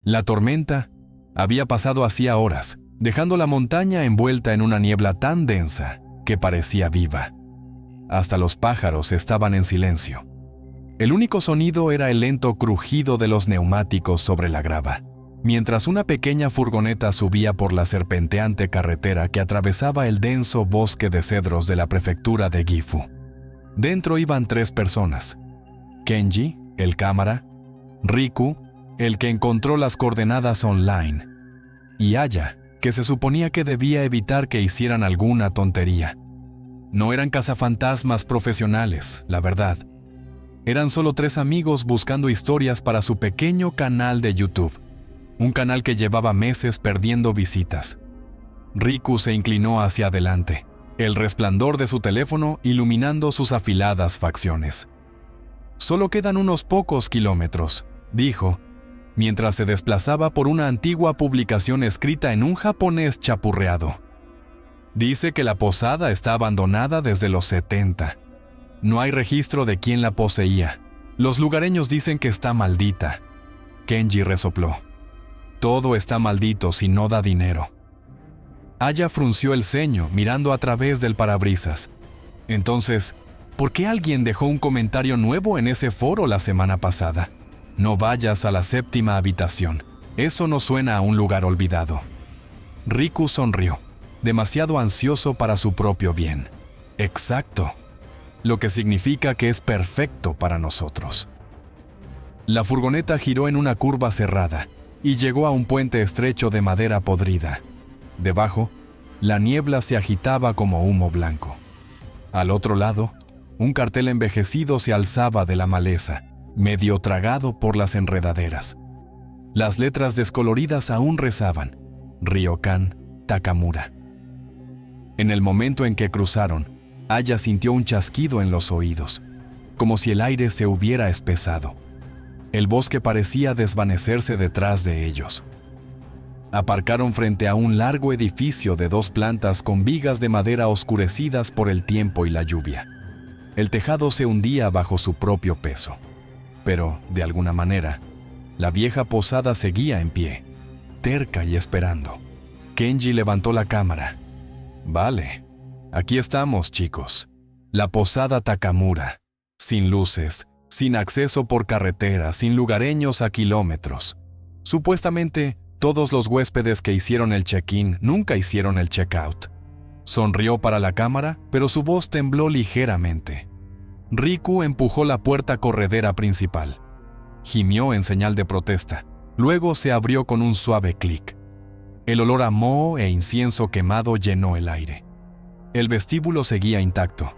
La tormenta había pasado hacía horas, dejando la montaña envuelta en una niebla tan densa que parecía viva. Hasta los pájaros estaban en silencio. El único sonido era el lento crujido de los neumáticos sobre la grava, mientras una pequeña furgoneta subía por la serpenteante carretera que atravesaba el denso bosque de cedros de la prefectura de Gifu. Dentro iban 3 personas: Kenji, el cámara; Riku, el que encontró las coordenadas online; y Aya, que se suponía que debía evitar que hicieran alguna tontería. No eran cazafantasmas profesionales, la verdad. Eran solo 3 amigos buscando historias para su pequeño canal de YouTube, un canal que llevaba meses perdiendo visitas. Riku se inclinó hacia adelante, el resplandor de su teléfono iluminando sus afiladas facciones. «Solo quedan unos pocos kilómetros», dijo, mientras se desplazaba por una antigua publicación escrita en un japonés chapurreado. «Dice que la posada está abandonada desde los 70. No hay registro de quién la poseía. Los lugareños dicen que está maldita». Kenji resopló. «Todo está maldito si no da dinero». Aya frunció el ceño mirando a través del parabrisas. Entonces, ¿por qué alguien dejó un comentario nuevo en ese foro la semana pasada? «No vayas a la 7ª habitación. Eso no suena a un lugar olvidado». Riku sonrió, demasiado ansioso para su propio bien. «Exacto. Lo que significa que es perfecto para nosotros». La furgoneta giró en una curva cerrada y llegó a un puente estrecho de madera podrida. Debajo, la niebla se agitaba como humo blanco. Al otro lado, un cartel envejecido se alzaba de la maleza, medio tragado por las enredaderas. Las letras descoloridas aún rezaban: Ryokan Takamura. En el momento en que cruzaron, Aya sintió un chasquido en los oídos, como si el aire se hubiera espesado. El bosque parecía desvanecerse detrás de ellos. Aparcaron frente a un largo edificio de 2 plantas con vigas de madera oscurecidas por el tiempo y la lluvia. El tejado se hundía bajo su propio peso. Pero, de alguna manera, la vieja posada seguía en pie, terca y esperando. Kenji levantó la cámara. «Vale, aquí estamos, chicos. La posada Takamura. Sin luces, sin acceso por carretera, sin lugareños a kilómetros. Supuestamente, todos los huéspedes que hicieron el check-in nunca hicieron el check-out». Sonrió para la cámara, pero su voz tembló ligeramente. Riku empujó la puerta corredera principal. Gimió en señal de protesta. Luego se abrió con un suave clic. El olor a moho e incienso quemado llenó el aire. El vestíbulo seguía intacto.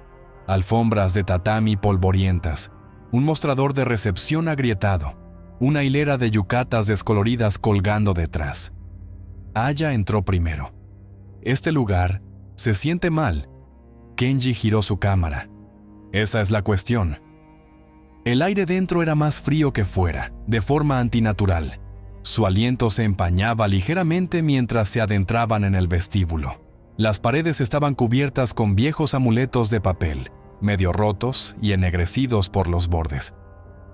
Alfombras de tatami polvorientas, un mostrador de recepción agrietado, una hilera de yucatas descoloridas colgando detrás. Aya entró primero. «Este lugar se siente mal». Kenji giró su cámara. «Esa es la cuestión». El aire dentro era más frío que fuera, de forma antinatural. Su aliento se empañaba ligeramente mientras se adentraban en el vestíbulo. Las paredes estaban cubiertas con viejos amuletos de papel, medio rotos y ennegrecidos por los bordes.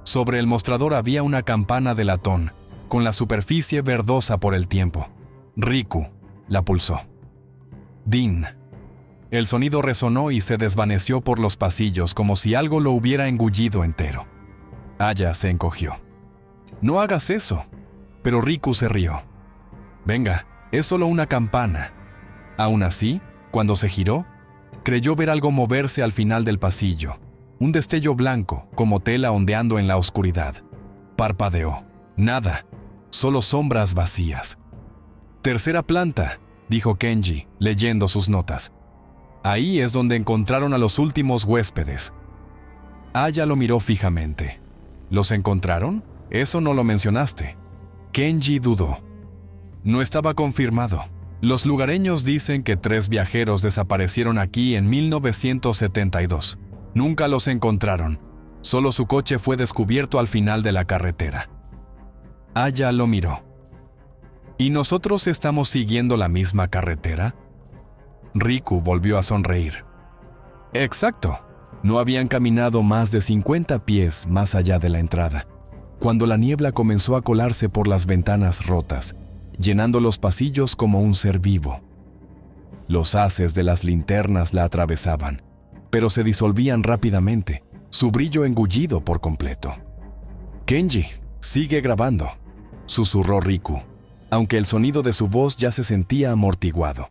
Sobre el mostrador había una campana de latón, con la superficie verdosa por el tiempo. Riku la pulsó. «Din». El sonido resonó y se desvaneció por los pasillos como si algo lo hubiera engullido entero. Aya se encogió. «No hagas eso». Pero Riku se rió. «Venga, es solo una campana». Aún así, cuando se giró, creyó ver algo moverse al final del pasillo. Un destello blanco, como tela ondeando en la oscuridad. Parpadeó. Nada, solo sombras vacías. «Tercera planta», dijo Kenji, leyendo sus notas. «Ahí es donde encontraron a los últimos huéspedes». Aya lo miró fijamente. «¿Los encontraron? Eso no lo mencionaste». Kenji dudó. No estaba confirmado. Los lugareños dicen que 3 viajeros desaparecieron aquí en 1972. Nunca los encontraron. Solo su coche fue descubierto al final de la carretera. Aya lo miró. ¿Y nosotros estamos siguiendo la misma carretera? Riku volvió a sonreír. Exacto. No habían caminado más de 50 pies más allá de la entrada. cuando la niebla comenzó a colarse por las ventanas rotas, llenando los pasillos como un ser vivo. Los haces de las linternas la atravesaban, pero se disolvían rápidamente, su brillo engullido por completo. «Kenji, sigue grabando», susurró Riku, aunque el sonido de su voz ya se sentía amortiguado,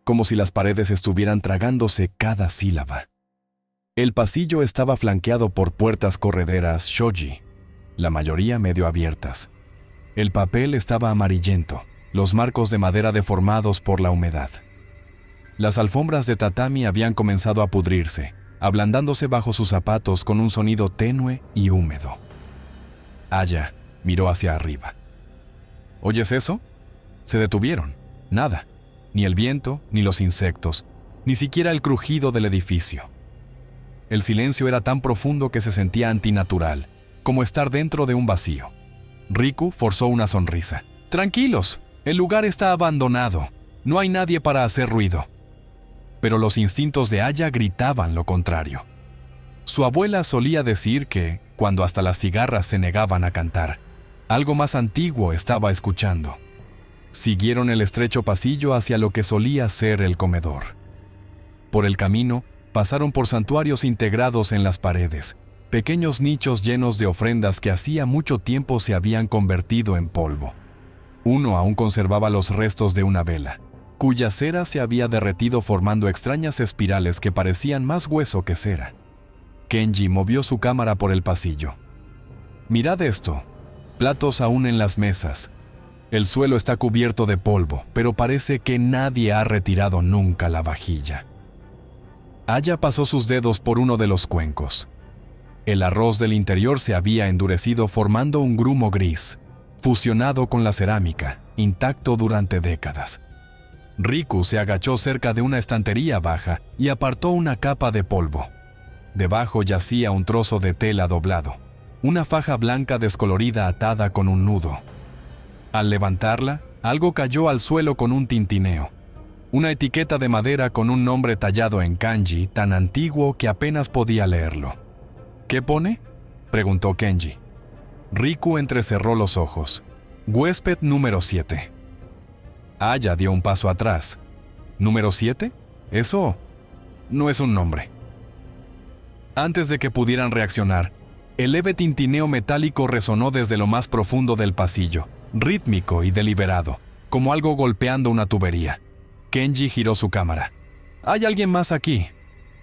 como si las paredes estuvieran tragándose cada sílaba. El pasillo estaba flanqueado por puertas correderas shoji, la mayoría medio abiertas. El papel estaba amarillento, los marcos de madera deformados por la humedad. Las alfombras de tatami habían comenzado a pudrirse, ablandándose bajo sus zapatos con un sonido tenue y húmedo. Aya miró hacia arriba. ¿Oyes eso? Se detuvieron. Nada. Ni el viento, ni los insectos, ni siquiera el crujido del edificio. El silencio era tan profundo que se sentía antinatural, como estar dentro de un vacío. Riku forzó una sonrisa. «Tranquilos, el lugar está abandonado. No hay nadie para hacer ruido». Pero los instintos de Aya gritaban lo contrario. Su abuela solía decir que, cuando hasta las cigarras se negaban a cantar, algo más antiguo estaba escuchando. Siguieron el estrecho pasillo hacia lo que solía ser el comedor. Por el camino, pasaron por santuarios integrados en las paredes, pequeños nichos llenos de ofrendas que hacía mucho tiempo se habían convertido en polvo. Uno aún conservaba los restos de una vela, cuya cera se había derretido formando extrañas espirales que parecían más hueso que cera. Kenji movió su cámara por el pasillo. «Mirad esto, platos aún en las mesas. El suelo está cubierto de polvo, pero parece que nadie ha retirado nunca la vajilla». Aya pasó sus dedos por uno de los cuencos. El arroz del interior se había endurecido formando un grumo gris, fusionado con la cerámica, intacto durante décadas. Riku se agachó cerca de una estantería baja y apartó una capa de polvo. Debajo yacía un trozo de tela doblado, una faja blanca descolorida atada con un nudo. Al levantarla, algo cayó al suelo con un tintineo. Una etiqueta de madera con un nombre tallado en kanji tan antiguo que apenas podía leerlo. «¿Qué pone?», preguntó Kenji. Riku entrecerró los ojos. «Huésped número 7». Aya dio un paso atrás. «¿Número 7? Eso no es un nombre». Antes de que pudieran reaccionar, el leve tintineo metálico resonó desde lo más profundo del pasillo, rítmico y deliberado, como algo golpeando una tubería. Kenji giró su cámara. «Hay alguien más aquí».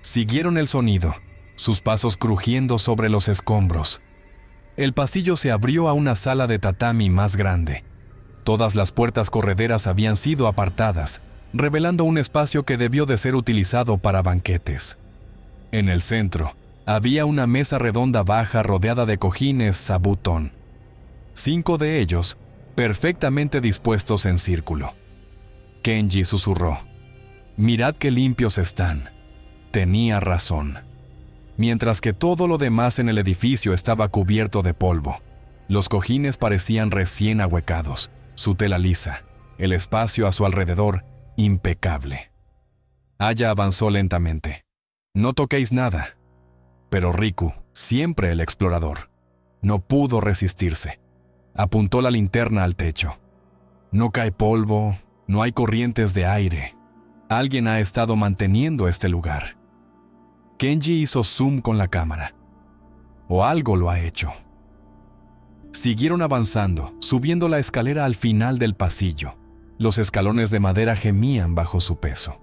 Siguieron el sonido, sus pasos crujiendo sobre los escombros. El pasillo se abrió a una sala de tatami más grande. Todas las puertas correderas habían sido apartadas, revelando un espacio que debió de ser utilizado para banquetes. En el centro, había una mesa redonda baja rodeada de cojines sabutón. 5 de ellos, perfectamente dispuestos en círculo. Kenji susurró. «Mirad qué limpios están». Tenía razón. Mientras que todo lo demás en el edificio estaba cubierto de polvo, los cojines parecían recién ahuecados, su tela lisa, el espacio a su alrededor impecable. Aya avanzó lentamente. «No toquéis nada». Pero Riku, siempre el explorador, no pudo resistirse. Apuntó la linterna al techo. No cae polvo, no hay corrientes de aire. Alguien ha estado manteniendo este lugar. Kenji hizo zoom con la cámara. O algo lo ha hecho. Siguieron avanzando, subiendo la escalera al final del pasillo. Los escalones de madera gemían bajo su peso.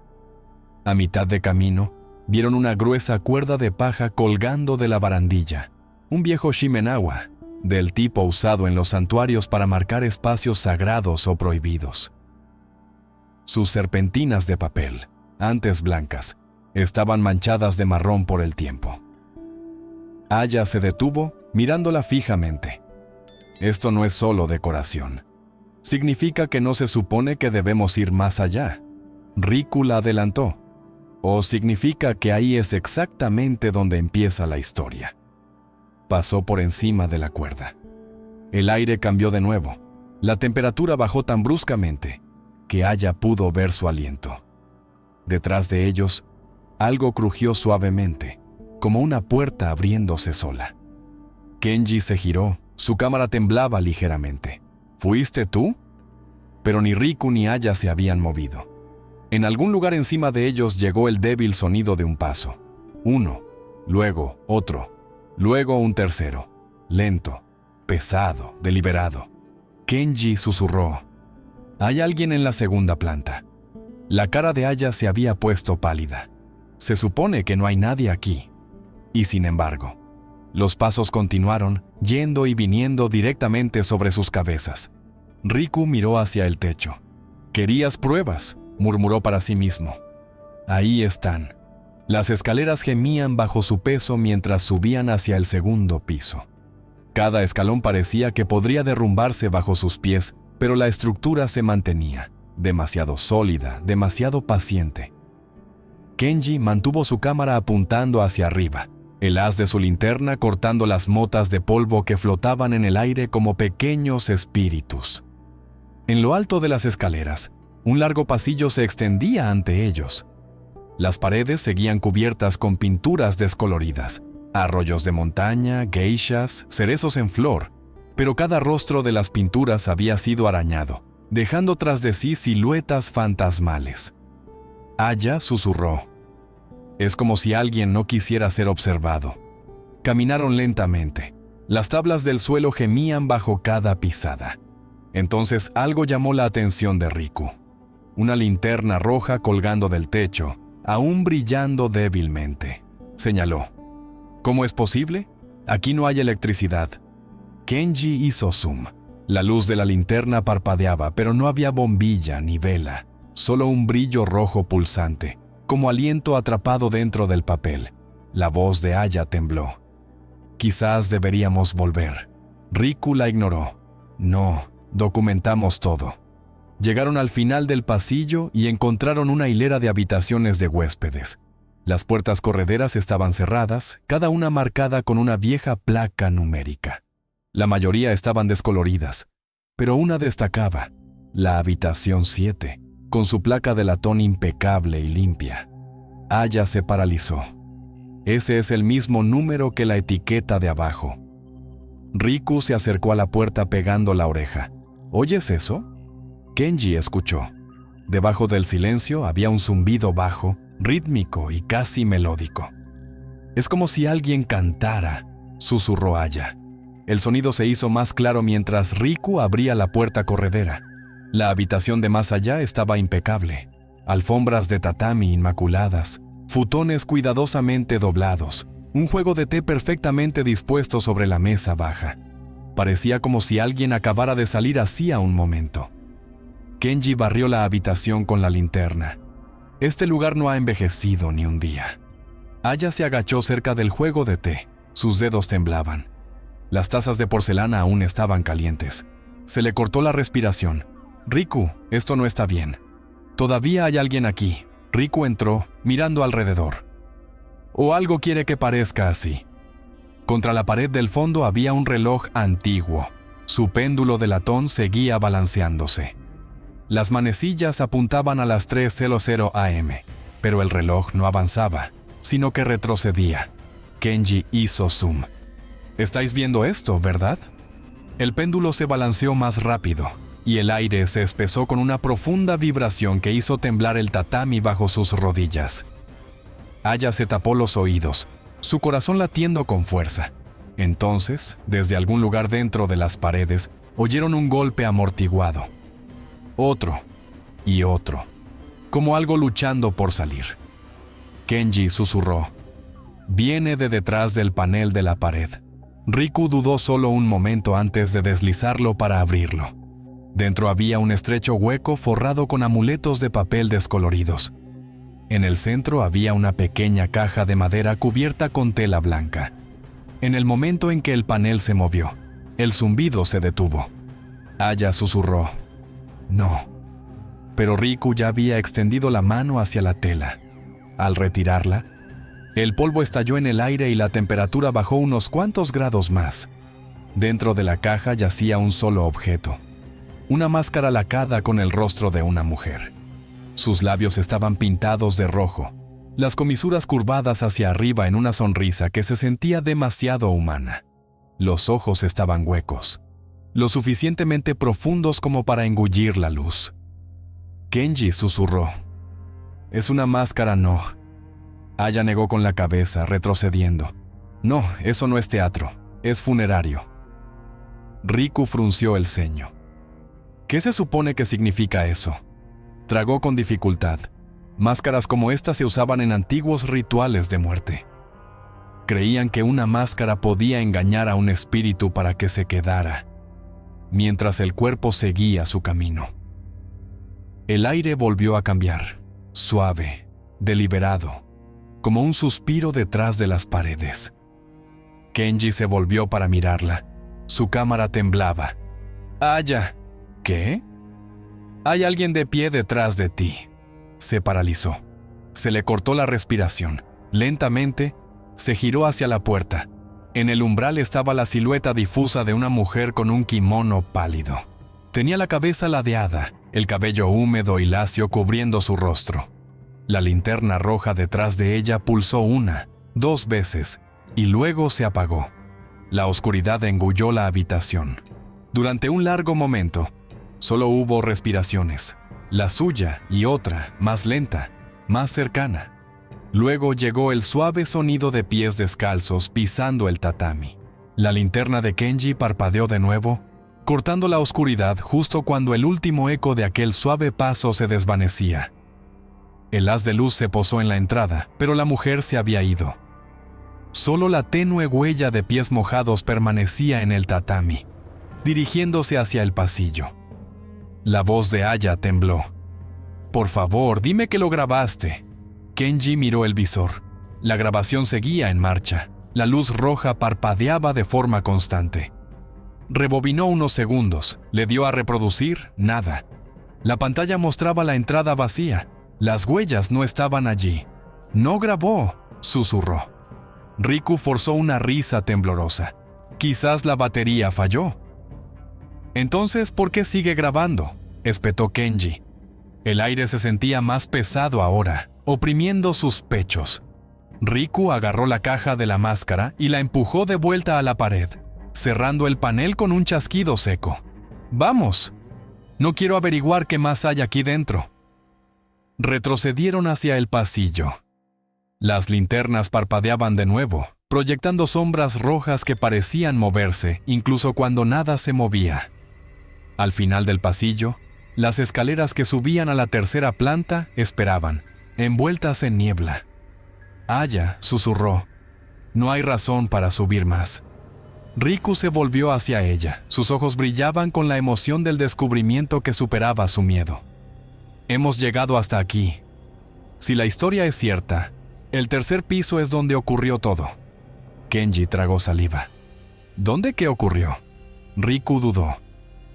A mitad de camino, vieron una gruesa cuerda de paja colgando de la barandilla, un viejo shimenawa, del tipo usado en los santuarios para marcar espacios sagrados o prohibidos. Sus serpentinas de papel, antes blancas, estaban manchadas de marrón por el tiempo. Aya se detuvo, mirándola fijamente. Esto no es solo decoración. Significa que no se supone que debemos ir más allá. Riku la adelantó. ¿O significa que ahí es exactamente donde empieza la historia? Pasó por encima de la cuerda. El aire cambió de nuevo. La temperatura bajó tan bruscamente que Aya pudo ver su aliento. Detrás de ellos, algo crujió suavemente, como una puerta abriéndose sola. Kenji se giró, Su cámara temblaba ligeramente. ¿Fuiste tú? Pero ni Riku ni Aya se habían movido. En algún lugar encima de ellos llegó el débil sonido de un paso. Uno, luego otro, luego un tercero. Lento, pesado, deliberado. Kenji susurró: «Hay alguien en la segunda planta». La cara de Aya se había puesto pálida. Se supone que no hay nadie aquí. Y sin embargo, los pasos continuaron, yendo y viniendo directamente sobre sus cabezas. Riku miró hacia el techo. «¿Querías pruebas?», murmuró para sí mismo. «Ahí están». Las escaleras gemían bajo su peso mientras subían hacia el segundo piso. Cada escalón parecía que podría derrumbarse bajo sus pies, pero la estructura se mantenía, demasiado sólida, demasiado paciente. Kenji mantuvo su cámara apuntando hacia arriba, el haz de su linterna cortando las motas de polvo que flotaban en el aire como pequeños espíritus. En lo alto de las escaleras, un largo pasillo se extendía ante ellos. Las paredes seguían cubiertas con pinturas descoloridas, arroyos de montaña, geishas, cerezos en flor, pero cada rostro de las pinturas había sido arañado, dejando tras de sí siluetas fantasmales. Aya susurró: «Es como si alguien no quisiera ser observado». Caminaron lentamente. Las tablas del suelo gemían bajo cada pisada. Entonces algo llamó la atención de Riku. Una linterna roja colgando del techo, aún brillando débilmente. Señaló: «¿Cómo es posible? Aquí no hay electricidad». Kenji hizo zoom. La luz de la linterna parpadeaba, pero no había bombilla ni vela, solo un brillo rojo pulsante, como aliento atrapado dentro del papel. La voz de Aya tembló: «Quizás deberíamos volver». Riku la ignoró. «No, documentamos todo». Llegaron al final del pasillo y encontraron una hilera de habitaciones de huéspedes. Las puertas correderas estaban cerradas, cada una marcada con una vieja placa numérica. La mayoría estaban descoloridas, pero una destacaba: la habitación 7, con su placa de latón impecable y limpia. Aya se paralizó. Ese es el mismo número que la etiqueta de abajo. Riku se acercó a la puerta pegando la oreja. ¿Oyes eso? Kenji escuchó. Debajo del silencio había un zumbido bajo, rítmico y casi melódico. «Es como si alguien cantara», susurró Aya. El sonido se hizo más claro mientras Riku abría la puerta corredera. La habitación de más allá estaba impecable. Alfombras de tatami inmaculadas, futones cuidadosamente doblados, un juego de té perfectamente dispuesto sobre la mesa baja. Parecía como si alguien acabara de salir hacía un momento. Kenji barrió la habitación con la linterna. Este lugar no ha envejecido ni un día. Aya se agachó cerca del juego de té. Sus dedos temblaban. Las tazas de porcelana aún estaban calientes. Se le cortó la respiración. «Riku, esto no está bien. Todavía hay alguien aquí». Riku entró, mirando alrededor. «O algo quiere que parezca así». Contra la pared del fondo había un reloj antiguo. Su péndulo de latón seguía balanceándose. Las manecillas apuntaban a las 3:00 am, pero el reloj no avanzaba, sino que retrocedía. Kenji hizo zoom. «Estáis viendo esto, ¿verdad?». El péndulo se balanceó más rápido, y el aire se espesó con una profunda vibración que hizo temblar el tatami bajo sus rodillas. Aya se tapó los oídos, su corazón latiendo con fuerza. Entonces, desde algún lugar dentro de las paredes, oyeron un golpe amortiguado. Otro, y otro, como algo luchando por salir. Kenji susurró: «Viene de detrás del panel de la pared». Riku dudó solo un momento antes de deslizarlo para abrirlo. Dentro había un estrecho hueco forrado con amuletos de papel descoloridos. En el centro había una pequeña caja de madera cubierta con tela blanca. En el momento en que el panel se movió, el zumbido se detuvo. Aya susurró: «No». Pero Riku ya había extendido la mano hacia la tela. Al retirarla, el polvo estalló en el aire y la temperatura bajó unos cuantos grados más. Dentro de la caja yacía un solo objeto: una máscara lacada con el rostro de una mujer. Sus labios estaban pintados de rojo, las comisuras curvadas hacia arriba en una sonrisa que se sentía demasiado humana. Los ojos estaban huecos, lo suficientemente profundos como para engullir la luz. Kenji susurró: «Es una máscara, no». Aya negó con la cabeza, retrocediendo. «No, eso no es teatro, es funerario». Riku frunció el ceño. ¿Qué se supone que significa eso? Tragó con dificultad. Máscaras como esta se usaban en antiguos rituales de muerte. Creían que una máscara podía engañar a un espíritu para que se quedara, mientras el cuerpo seguía su camino. El aire volvió a cambiar, suave, deliberado, como un suspiro detrás de las paredes. Kenji se volvió para mirarla. Su cámara temblaba. «Aya». «¿Qué?» «Hay alguien de pie detrás de ti». Se paralizó. Se le cortó la respiración. Lentamente, se giró hacia la puerta. En el umbral estaba la silueta difusa de una mujer con un kimono pálido. Tenía la cabeza ladeada, el cabello húmedo y lacio cubriendo su rostro. La linterna roja detrás de ella pulsó 1, 2 veces, y luego se apagó. La oscuridad engulló la habitación. Durante un largo momento, solo hubo respiraciones, la suya y otra, más lenta, más cercana. Luego llegó el suave sonido de pies descalzos pisando el tatami. La linterna de Kenji parpadeó de nuevo, cortando la oscuridad justo cuando el último eco de aquel suave paso se desvanecía. El haz de luz se posó en la entrada, pero la mujer se había ido. Solo la tenue huella de pies mojados permanecía en el tatami, dirigiéndose hacia el pasillo. La voz de Aya tembló. «Por favor, dime que lo grabaste». Kenji miró el visor. La grabación seguía en marcha. La luz roja parpadeaba de forma constante. Rebobinó unos segundos. Le dio a reproducir, nada. La pantalla mostraba la entrada vacía. Las huellas no estaban allí. «No grabó», susurró. Riku forzó una risa temblorosa. «Quizás la batería falló». «Entonces, ¿por qué sigue grabando?», espetó Kenji. El aire se sentía más pesado ahora, oprimiendo sus pechos. Riku agarró la caja de la máscara y la empujó de vuelta a la pared, cerrando el panel con un chasquido seco. «Vamos. No quiero averiguar qué más hay aquí dentro». Retrocedieron hacia el pasillo. Las linternas parpadeaban de nuevo, proyectando sombras rojas que parecían moverse, incluso cuando nada se movía. Al final del pasillo, las escaleras que subían a la tercera planta esperaban, envueltas en niebla. Aya susurró: «No hay razón para subir más». Riku se volvió hacia ella. Sus ojos brillaban con la emoción del descubrimiento que superaba su miedo. «Hemos llegado hasta aquí. Si la historia es cierta, el tercer piso es donde ocurrió todo». Kenji tragó saliva. «¿Dónde qué ocurrió?». Riku dudó.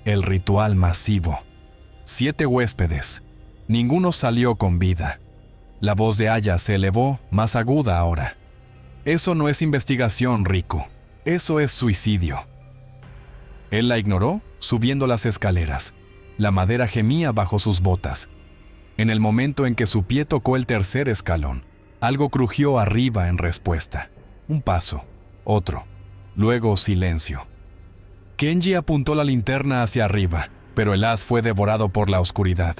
«El ritual masivo. 7 huéspedes. Ninguno salió con vida». La voz de Aya se elevó, más aguda ahora. «Eso no es investigación, Riku. Eso es suicidio». Él la ignoró, subiendo las escaleras. La madera gemía bajo sus botas. En el momento en que su pie tocó el tercer escalón, algo crujió arriba en respuesta. Un paso, otro, luego silencio. Kenji apuntó la linterna hacia arriba, pero el haz fue devorado por la oscuridad.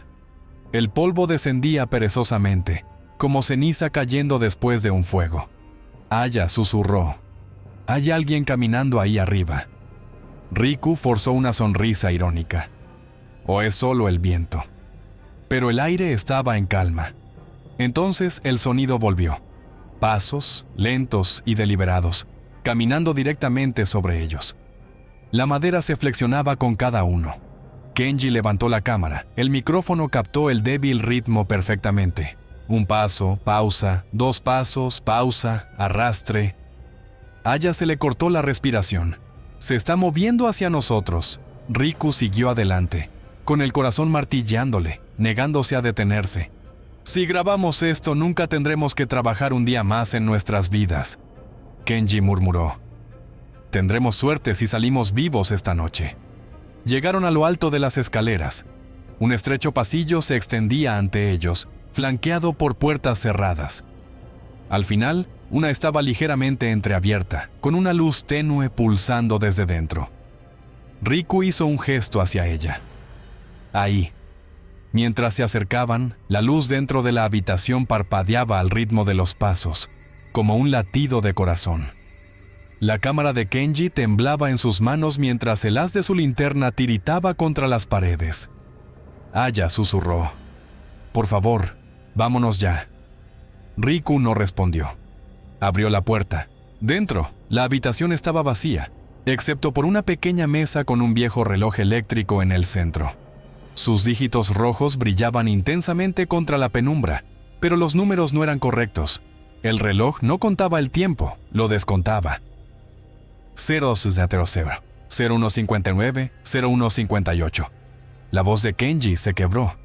El polvo descendía perezosamente, como ceniza cayendo después de un fuego. Aya susurró: «Hay alguien caminando ahí arriba». Riku forzó una sonrisa irónica. «¿O es solo el viento?». Pero el aire estaba en calma. Entonces el sonido volvió. Pasos, lentos y deliberados, caminando directamente sobre ellos. La madera se flexionaba con cada uno. Kenji levantó la cámara. El micrófono captó el débil ritmo perfectamente. Un paso, pausa, 2 pasos, pausa, arrastre. Aya se le cortó la respiración. «Se está moviendo hacia nosotros». Riku siguió adelante, con el corazón martillándole, negándose a detenerse. «Si grabamos esto, nunca tendremos que trabajar un día más en nuestras vidas», Kenji murmuró. «Tendremos suerte si salimos vivos esta noche». Llegaron a lo alto de las escaleras. Un estrecho pasillo se extendía ante ellos, flanqueado por puertas cerradas. Al final, Una estaba ligeramente entreabierta, con una luz tenue pulsando desde dentro. Riku hizo un gesto hacia ella. Ahí. Mientras se acercaban, la luz dentro de la habitación parpadeaba al ritmo de los pasos, como un latido de corazón. La cámara de Kenji temblaba en sus manos mientras el haz de su linterna tiritaba contra las paredes. Aya susurró: «Por favor, vámonos ya». Riku no respondió. Abrió la puerta. Dentro, la habitación estaba vacía, excepto por una pequeña mesa con un viejo reloj eléctrico en el centro. Sus dígitos rojos brillaban intensamente contra la penumbra, pero los números no eran correctos. El reloj no contaba el tiempo, lo descontaba. 0200, 0159, 0158. La voz de Kenji se quebró.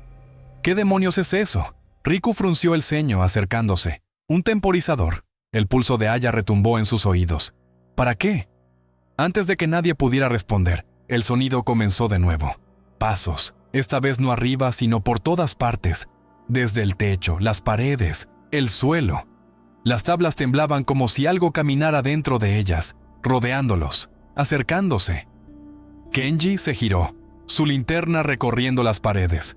¿Qué demonios es eso? Riku frunció el ceño acercándose. Un temporizador. El pulso de Aya retumbó en sus oídos. ¿Para qué? Antes de que nadie pudiera responder, el sonido comenzó de nuevo. Pasos, esta vez no arriba, sino por todas partes. Desde el techo, las paredes, el suelo. Las tablas temblaban como si algo caminara dentro de ellas, rodeándolos, acercándose. Kenji se giró, su linterna recorriendo las paredes.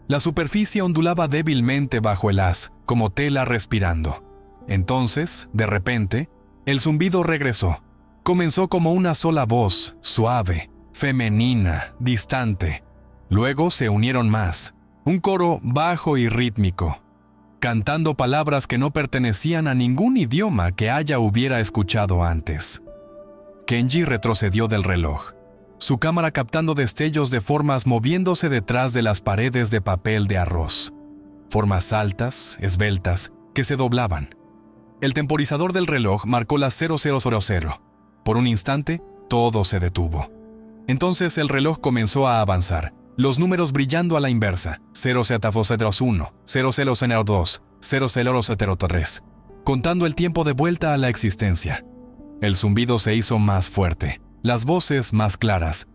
La superficie ondulaba débilmente bajo el haz, como tela respirando. Entonces, de repente, el zumbido regresó. Comenzó como una sola voz, suave, femenina, distante. Luego se unieron más, un coro bajo y rítmico, cantando palabras que no pertenecían a ningún idioma que Aya hubiera escuchado antes. Kenji retrocedió del reloj, su cámara captando destellos de formas moviéndose detrás de las paredes de papel de arroz. Formas altas, esbeltas, que se doblaban. El temporizador del reloj marcó las 0000. Por un instante, todo se detuvo. Entonces el reloj comenzó a avanzar, los números brillando a la inversa: 0001, 0002, 0003, contando el tiempo de vuelta a la existencia. El zumbido se hizo más fuerte, las voces más claras,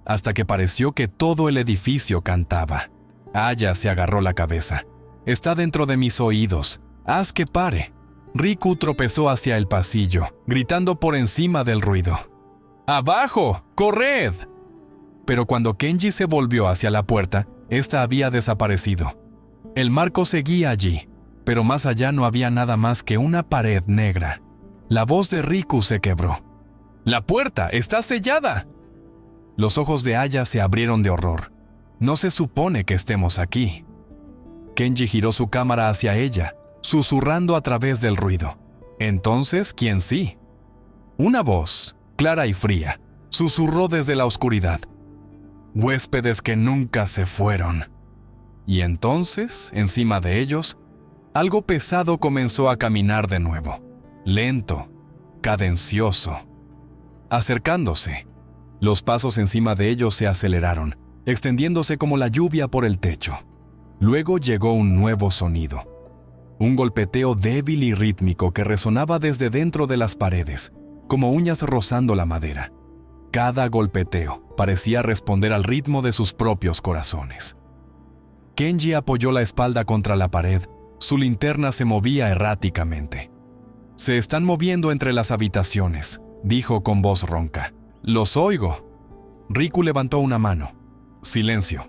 hasta que pareció que todo el edificio cantaba. Aya se agarró la cabeza. «Está dentro de mis oídos. Haz que pare». Riku tropezó hacia el pasillo, gritando por encima del ruido: «¡Abajo! ¡Corred!». Pero cuando Kenji se volvió hacia la puerta, esta había desaparecido. El marco seguía allí, pero más allá no había nada más que una pared negra. La voz de Riku se quebró. «¡La puerta está sellada!». Los ojos de Aya se abrieron de horror. «No se supone que estemos aquí». Kenji giró su cámara hacia ella, susurrando a través del ruido. Entonces, ¿quién sí? Una voz, clara y fría, susurró desde la oscuridad: «Huéspedes que nunca se fueron». Y entonces, encima de ellos, algo pesado comenzó a caminar de nuevo, lento, cadencioso, acercándose. Los pasos encima de ellos se aceleraron, extendiéndose como la lluvia por el techo. Luego llegó un nuevo sonido. Un golpeteo débil y rítmico que resonaba desde dentro de las paredes, como uñas rozando la madera. Cada golpeteo parecía responder al ritmo de sus propios corazones. Kenji apoyó la espalda contra la pared, su linterna se movía erráticamente. «Se están moviendo entre las habitaciones», dijo con voz ronca. «Los oigo». Riku levantó una mano. Silencio.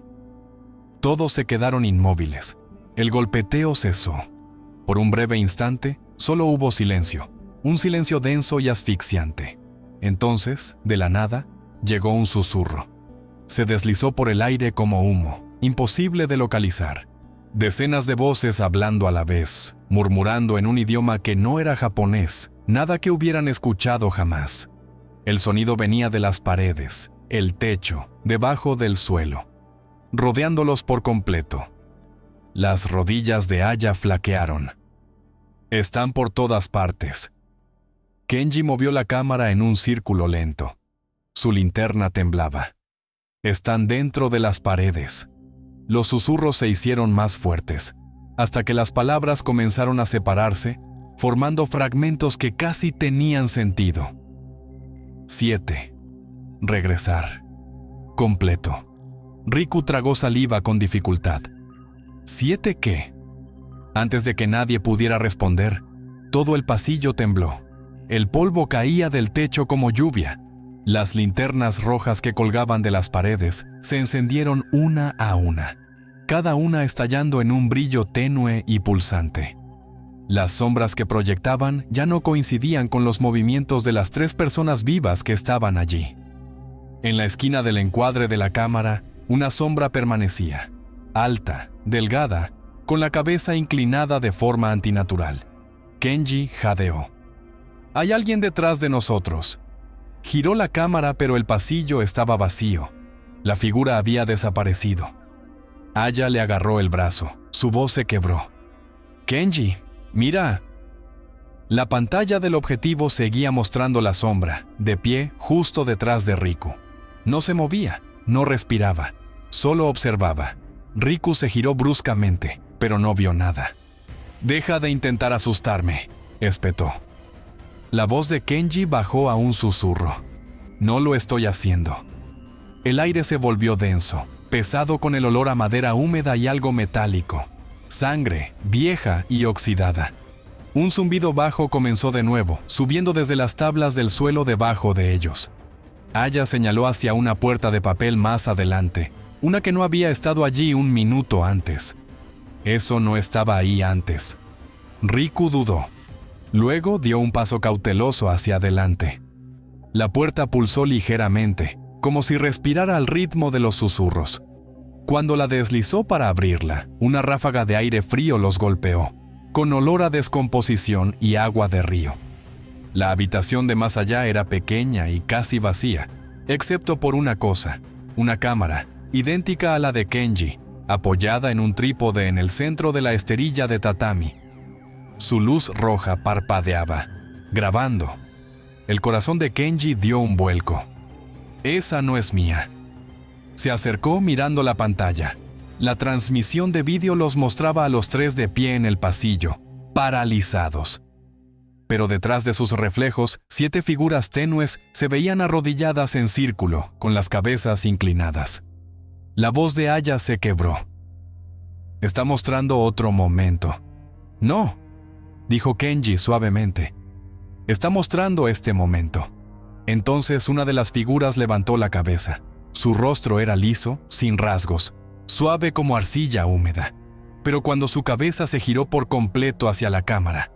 Todos se quedaron inmóviles. El golpeteo cesó. Por un breve instante, solo hubo silencio, un silencio denso y asfixiante. Entonces, de la nada, llegó un susurro. Se deslizó por el aire como humo, imposible de localizar. Decenas de voces hablando a la vez, murmurando en un idioma que no era japonés, nada que hubieran escuchado jamás. El sonido venía de las paredes, el techo, debajo del suelo, rodeándolos por completo. Las rodillas de Aya flaquearon. «Están por todas partes». Kenji movió la cámara en un círculo lento. Su linterna temblaba. «Están dentro de las paredes». Los susurros se hicieron más fuertes, hasta que las palabras comenzaron a separarse, formando fragmentos que casi tenían sentido. 7. Regresar. Completo. Riku tragó saliva con dificultad. ¿7 qué? Antes de que nadie pudiera responder, todo el pasillo tembló. El polvo caía del techo como lluvia. Las linternas rojas que colgaban de las paredes se encendieron una a una, cada una estallando en un brillo tenue y pulsante. Las sombras que proyectaban ya no coincidían con los movimientos de las 3 personas vivas que estaban allí. En la esquina del encuadre de la cámara, una sombra permanecía, alta, delgada, con la cabeza inclinada de forma antinatural. Kenji jadeó. «Hay alguien detrás de nosotros». Giró la cámara, pero el pasillo estaba vacío. La figura había desaparecido. Aya le agarró el brazo. Su voz se quebró. «Kenji, mira». La pantalla del objetivo seguía mostrando la sombra, de pie justo detrás de Riku. No se movía, no respiraba, solo observaba. Riku se giró bruscamente, pero no vio nada. «Deja de intentar asustarme», espetó. La voz de Kenji bajó a un susurro. «No lo estoy haciendo». El aire se volvió denso, pesado, con el olor a madera húmeda y algo metálico. Sangre, vieja y oxidada. Un zumbido bajo comenzó de nuevo, subiendo desde las tablas del suelo debajo de ellos. Aya señaló hacia una puerta de papel más adelante, una que no había estado allí un minuto antes. Eso no estaba ahí antes. Riku dudó. Luego dio un paso cauteloso hacia adelante. La puerta pulsó ligeramente, como si respirara al ritmo de los susurros. Cuando la deslizó para abrirla, una ráfaga de aire frío los golpeó, con olor a descomposición y agua de río. La habitación de más allá era pequeña y casi vacía, excepto por una cosa, una cámara, idéntica a la de Kenji, apoyada en un trípode en el centro de la esterilla de tatami. Su luz roja parpadeaba, grabando. El corazón de Kenji dio un vuelco. «Esa no es mía». Se acercó mirando la pantalla. La transmisión de vídeo los mostraba a los 3 de pie en el pasillo, paralizados. Pero detrás de sus reflejos, 7 figuras tenues se veían arrodilladas en círculo, con las cabezas inclinadas. La voz de Aya se quebró. «Está mostrando otro momento». «No», dijo Kenji suavemente. «Está mostrando este momento». Entonces una de las figuras levantó la cabeza. Su rostro era liso, sin rasgos, suave como arcilla húmeda. Pero cuando su cabeza se giró por completo hacia la cámara,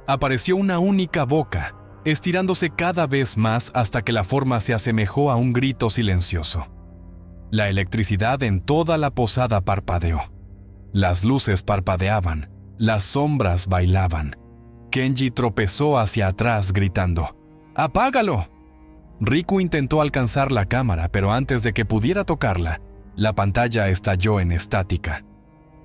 apareció una única boca, estirándose cada vez más hasta que la forma se asemejó a un grito silencioso. La electricidad en toda la posada parpadeó. Las luces parpadeaban, las sombras bailaban. Kenji tropezó hacia atrás gritando: «¡Apágalo!». Riku intentó alcanzar la cámara, pero antes de que pudiera tocarla, la pantalla estalló en estática.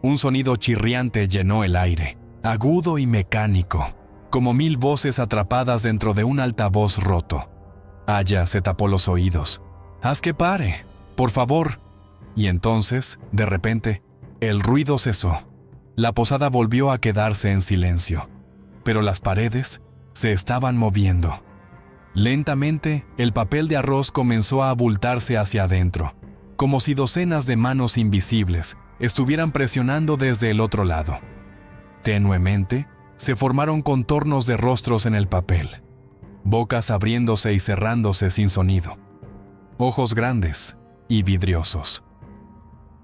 Un sonido chirriante llenó el aire, agudo y mecánico, como 1000 voces atrapadas dentro de un altavoz roto. Aya se tapó los oídos. «Haz que pare, por favor». Y entonces, de repente, el ruido cesó. La posada volvió a quedarse en silencio, pero las paredes se estaban moviendo. Lentamente, el papel de arroz comenzó a abultarse hacia adentro, como si docenas de manos invisibles estuvieran presionando desde el otro lado. Tenuemente, se formaron contornos de rostros en el papel, bocas abriéndose y cerrándose sin sonido, ojos grandes y vidriosos.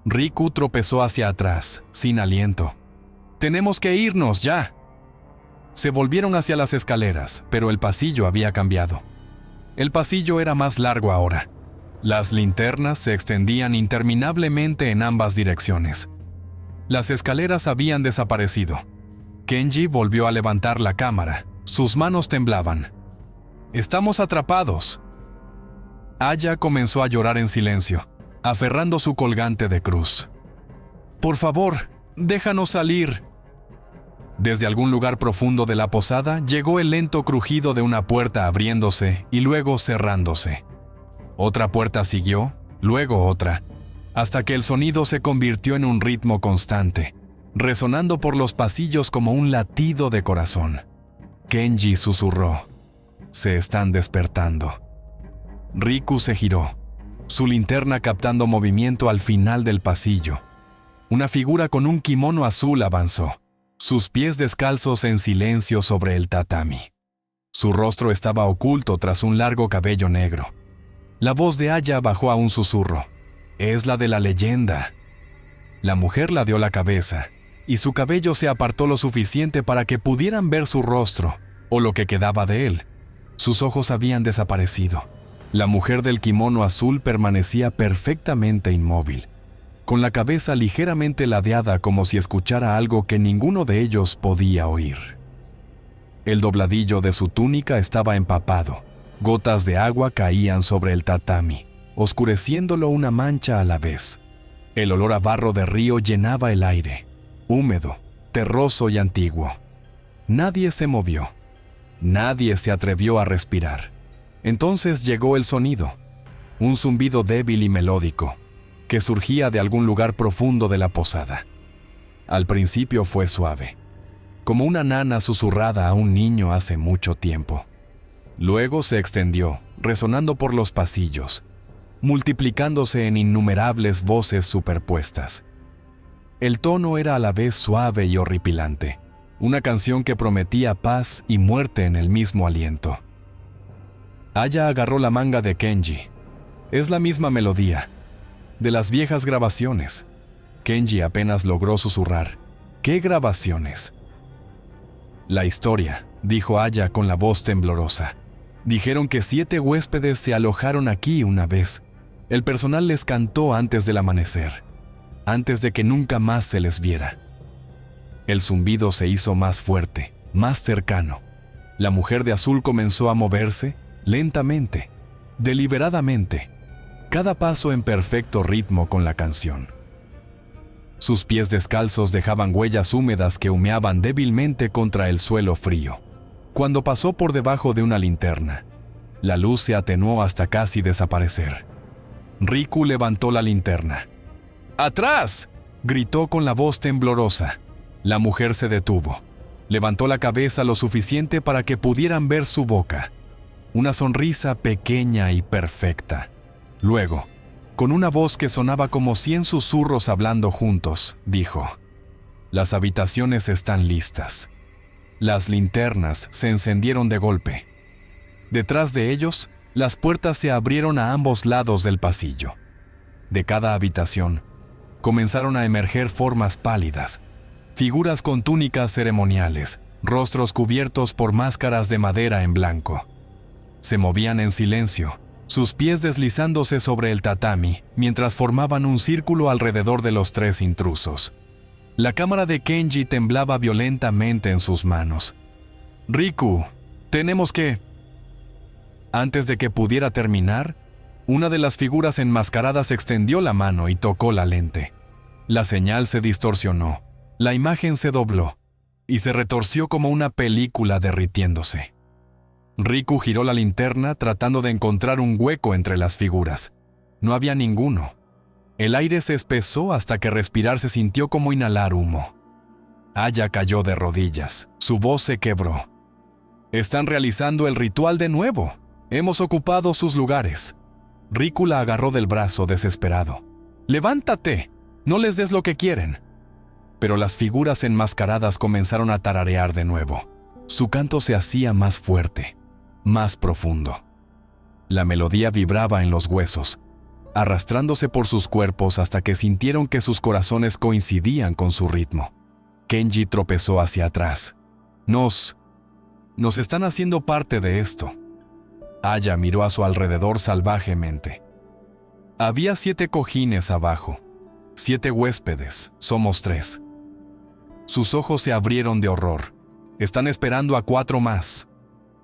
Riku tropezó hacia atrás, sin aliento. «Tenemos que irnos, ya». Se volvieron hacia las escaleras, pero el pasillo había cambiado. El pasillo era más largo ahora. Las linternas se extendían interminablemente en ambas direcciones. Las escaleras habían desaparecido. Kenji volvió a levantar la cámara. Sus manos temblaban. «Estamos atrapados». Aya comenzó a llorar en silencio, aferrando su colgante de cruz. «Por favor, déjanos salir». Desde algún lugar profundo de la posada llegó el lento crujido de una puerta abriéndose y luego cerrándose. Otra puerta siguió, luego otra, hasta que el sonido se convirtió en un ritmo constante, resonando por los pasillos como un latido de corazón. Kenji susurró: «Se están despertando». Riku se giró, su linterna captando movimiento al final del pasillo. Una figura con un kimono azul avanzó. sus pies descalzos en silencio sobre el tatami. Su rostro estaba oculto tras un largo cabello negro. La voz de Aya bajó a un susurro. «Es la de la leyenda». La mujer ladeó la cabeza, y su cabello se apartó lo suficiente para que pudieran ver su rostro, o lo que quedaba de él. Sus ojos habían desaparecido. La mujer del kimono azul permanecía perfectamente inmóvil, con la cabeza ligeramente ladeada como si escuchara algo que ninguno de ellos podía oír. El dobladillo de su túnica estaba empapado. Gotas de agua caían sobre el tatami, oscureciéndolo una mancha a la vez. El olor a barro de río llenaba el aire, húmedo, terroso y antiguo. Nadie se movió. Nadie se atrevió a respirar. Entonces llegó el sonido, un zumbido débil y melódico, que surgía de algún lugar profundo de la posada. Al principio fue suave, como una nana susurrada a un niño hace mucho tiempo. Luego se extendió, resonando por los pasillos, multiplicándose en innumerables voces superpuestas. El tono era a la vez suave y horripilante, una canción que prometía paz y muerte en el mismo aliento. Aya agarró la manga de Kenji. Es la misma melodía, de las viejas grabaciones. Kenji apenas logró susurrar. ¿Qué grabaciones? La historia, dijo Aya con la voz temblorosa. Dijeron que 7 huéspedes se alojaron aquí una vez. El personal les cantó antes del amanecer, antes de que nunca más se les viera. El zumbido se hizo más fuerte, más cercano. La mujer de azul comenzó a moverse, lentamente, deliberadamente, cada paso en perfecto ritmo con la canción. Sus pies descalzos dejaban huellas húmedas que humeaban débilmente contra el suelo frío. Cuando pasó por debajo de una linterna, la luz se atenuó hasta casi desaparecer. Riku levantó la linterna. ¡Atrás!, gritó con la voz temblorosa. La mujer se detuvo. Levantó la cabeza lo suficiente para que pudieran ver su boca. Una sonrisa pequeña y perfecta. Luego, con una voz que sonaba como 100 susurros hablando juntos, dijo: «Las habitaciones están listas». Las linternas se encendieron de golpe. Detrás de ellos, las puertas se abrieron a ambos lados del pasillo. De cada habitación, comenzaron a emerger formas pálidas, figuras con túnicas ceremoniales, rostros cubiertos por máscaras de madera en blanco. Se movían en silencio, sus pies deslizándose sobre el tatami, mientras formaban un círculo alrededor de los 3 intrusos. La cámara de Kenji temblaba violentamente en sus manos. «Riku, tenemos que...» Antes de que pudiera terminar, una de las figuras enmascaradas extendió la mano y tocó la lente. La señal se distorsionó, la imagen se dobló y se retorció como una película derritiéndose. Riku giró la linterna tratando de encontrar un hueco entre las figuras. No había ninguno. El aire se espesó hasta que respirar se sintió como inhalar humo. Aya cayó de rodillas. Su voz se quebró. «Están realizando el ritual de nuevo. Hemos ocupado sus lugares». Riku la agarró del brazo desesperado. «¡Levántate! No les des lo que quieren». Pero las figuras enmascaradas comenzaron a tararear de nuevo. Su canto se hacía más fuerte, más profundo. La melodía vibraba en los huesos, arrastrándose por sus cuerpos hasta que sintieron que sus corazones coincidían con su ritmo. Kenji tropezó hacia atrás. Nos están haciendo parte de esto». Aya miró a su alrededor salvajemente. Había 7 cojines abajo. 7 huéspedes, somos 3. Sus ojos se abrieron de horror. «Están esperando a 4 más».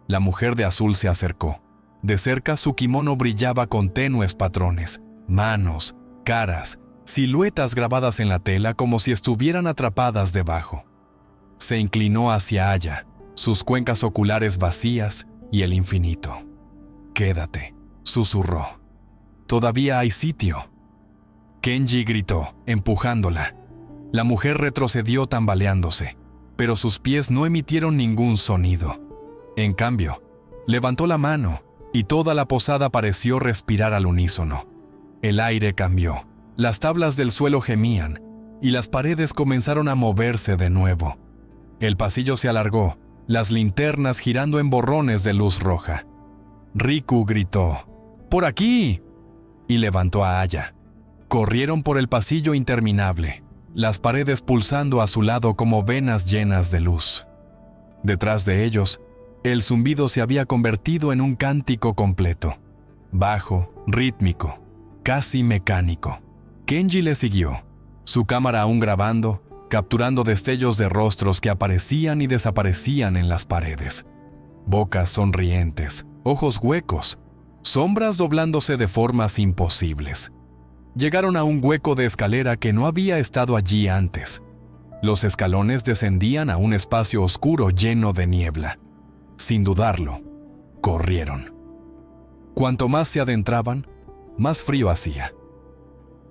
La mujer de azul se acercó. De cerca su kimono brillaba con tenues patrones, manos, caras, siluetas grabadas en la tela como si estuvieran atrapadas debajo. Se inclinó hacia Aya, sus cuencas oculares vacías y el infinito. «Quédate», susurró. «Todavía hay sitio». Kenji gritó, empujándola. La mujer retrocedió tambaleándose, pero sus pies no emitieron ningún sonido. En cambio, levantó la mano y toda la posada pareció respirar al unísono. El aire cambió, las tablas del suelo gemían y las paredes comenzaron a moverse de nuevo. El pasillo se alargó, las linternas girando en borrones de luz roja. Riku gritó, ¡por aquí!, y levantó a Aya. Corrieron por el pasillo interminable, las paredes pulsando a su lado como venas llenas de luz. Detrás de ellos, el zumbido se había convertido en un cántico completo, bajo, rítmico, casi mecánico. Kenji le siguió, su cámara aún grabando, capturando destellos de rostros que aparecían y desaparecían en las paredes. Bocas sonrientes, ojos huecos, sombras doblándose de formas imposibles. Llegaron a un hueco de escalera que no había estado allí antes. Los escalones descendían a un espacio oscuro lleno de niebla. Sin dudarlo, corrieron. Cuanto más se adentraban, más frío hacía.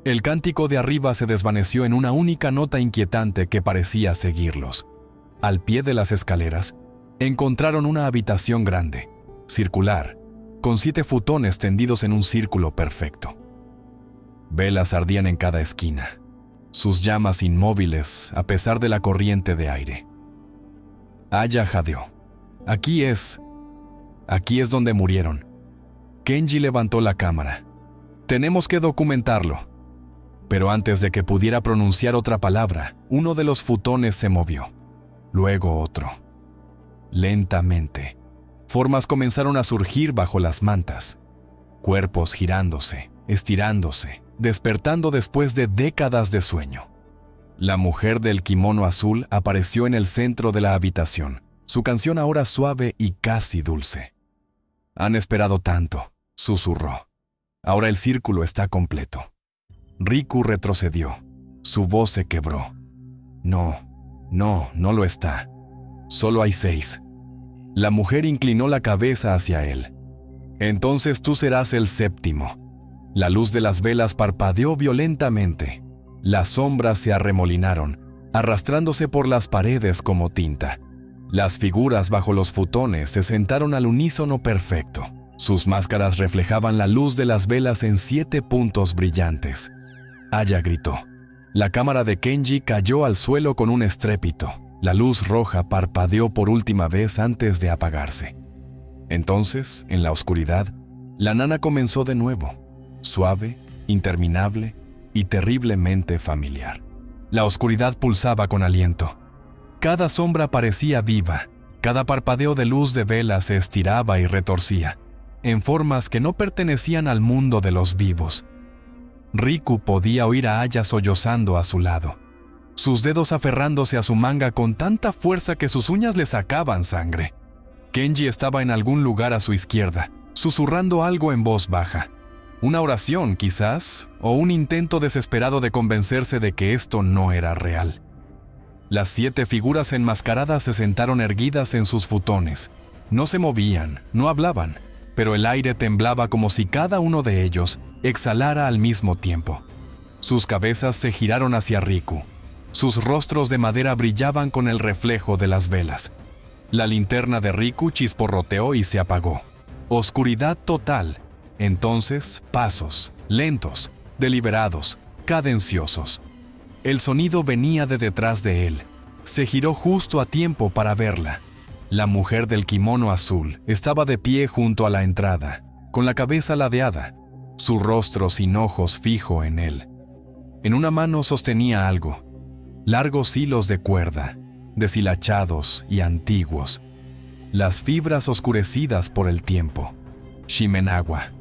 El cántico de arriba se desvaneció en una única nota inquietante que parecía seguirlos. Al pie de las escaleras, encontraron una habitación grande, circular, con 7 futones tendidos en un círculo perfecto. Velas ardían en cada esquina, sus llamas inmóviles a pesar de la corriente de aire. Aya jadeó. Aquí es donde murieron. Kenji levantó la cámara. Tenemos que documentarlo. Pero antes de que pudiera pronunciar otra palabra, uno de los futones se movió. Luego otro. Lentamente, formas comenzaron a surgir bajo las mantas. Cuerpos girándose, estirándose, despertando después de décadas de sueño. La mujer del kimono azul apareció en el centro de la habitación, su canción ahora suave y casi dulce. Han esperado tanto, susurró. Ahora el círculo está completo. Riku retrocedió. Su voz se quebró. No lo está. Solo hay 6. La mujer inclinó la cabeza hacia él. Entonces tú serás el 7º. La luz de las velas parpadeó violentamente. Las sombras se arremolinaron, arrastrándose por las paredes como tinta. Las figuras bajo los futones se sentaron al unísono perfecto. Sus máscaras reflejaban la luz de las velas en 7 puntos brillantes. Aya gritó. La cámara de Kenji cayó al suelo con un estrépito. La luz roja parpadeó por última vez antes de apagarse. Entonces, en la oscuridad, la nana comenzó de nuevo, suave, interminable y terriblemente familiar. La oscuridad pulsaba con aliento. Cada sombra parecía viva, cada parpadeo de luz de vela se estiraba y retorcía, en formas que no pertenecían al mundo de los vivos. Riku podía oír a Aya sollozando a su lado, sus dedos aferrándose a su manga con tanta fuerza que sus uñas le sacaban sangre. Kenji estaba en algún lugar a su izquierda, susurrando algo en voz baja. Una oración, quizás, o un intento desesperado de convencerse de que esto no era real. Las 7 figuras enmascaradas se sentaron erguidas en sus futones. No se movían, no hablaban, pero el aire temblaba como si cada uno de ellos exhalara al mismo tiempo. Sus cabezas se giraron hacia Riku. Sus rostros de madera brillaban con el reflejo de las velas. La linterna de Riku chisporroteó y se apagó. Oscuridad total. Entonces, pasos, lentos, deliberados, cadenciosos. El sonido venía de detrás de él. Se giró justo a tiempo para verla. La mujer del kimono azul estaba de pie junto a la entrada, con la cabeza ladeada, su rostro sin ojos fijo en él. En una mano sostenía algo, largos hilos de cuerda, deshilachados y antiguos, las fibras oscurecidas por el tiempo. Shimenawa,